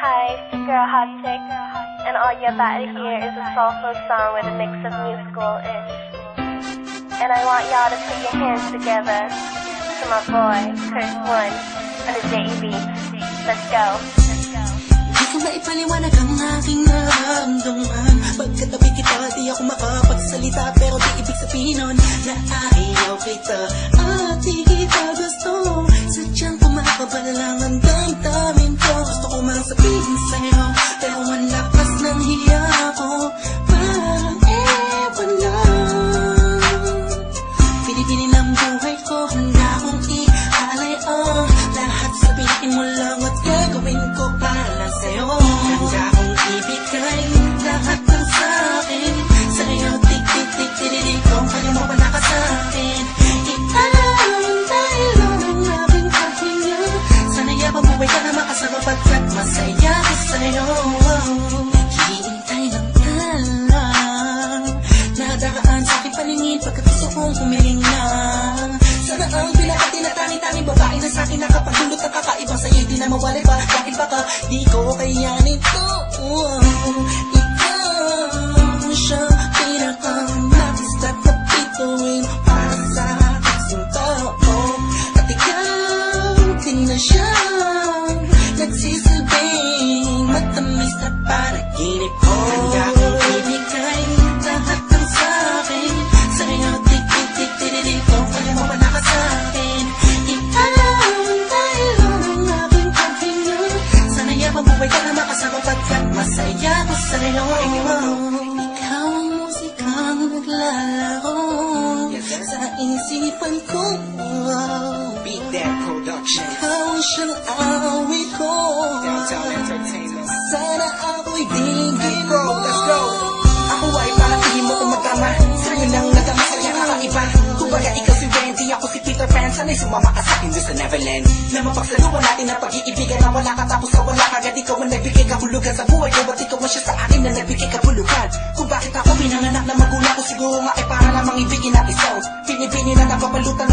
Hi, it's your girl Hot Chick, and all you're about to hear is a soulful song with a mix of musical-ish. And I want y'all to put your hands together to my boy, Curse One, on the JEB. Let's go. Di ko maipaliwanag ang aking nararamdaman. Pagkatabi kita, di ako makapagsalita, pero di ibig sabihin nun na ayaw kita at di kita gusto. Sadyang kumakabala lang ang damdamin ko. Gusto ko mang sabihin sa'yo, pero ang lakas ng hiya ko. Parang ewan lang. Pinipili ng buhay ko, handa kong ialay ang lahat. Sabihin mo lang at gagawin ko para lang sa'yo. Handa kong ibigay lahat ng sa'kin sa'yo. Tik-tik-tik-tik-tik kung kaya mo ba nakasakin. Iaalay lang ang aking pahinga. Sana'y mabuhay ka na makasama pagkat masaya ko sa'yo. Hihintay lang ka lang. Nadaraan sa aking paningin pagkat gusto kong humiling na. Sana ang pinaka-tinatangi-tanging babae na sa'kin nakapagdulot ng kakaibang sa'yo di na mawalay pa. Dahil baka di ko kayanin to. Ikaw siya pinaka-nais na kapituin para sa aking tao. At ikaw din na siya nagsisilbing matamis na panaginip ko. Handa kong ibigay lahat ng sa'kin sa'yo. Tik-tik-tik-tik kung kaya mo ba nakasakin. Iaalay lang ang aking paghinga. Sana'y mabuhay ka na makasama pagkat masaya ko sa'yo. Ikaw ang musikang naglalaro sa isipan ko. Beat That Production. Ikaw ang siyang awit ko. Downtown Entertainment. Sana ako'y digin mo. Let's go. Ako ay parang tingin mo tumatama. Sa'yo lang nadama sa'yo kakaiba. Kumbaga ikaw si Wendy, ako si Peter Pan. Sana'y sumama ka sa'kin doon sa Neverland. Na mapagsaluhan natin ang pag-iibigan na wala ka tapos sa wala kagad. Ikaw ang nagbigay kahulugan sa buhay ko. Ba't ikaw man siya sa akin na nagbigay kahulugan? Kung bakit ako pinanganak na magulang ko, siguro nga ay para lamang ibigin ang isaw. Pinipini na napapalutan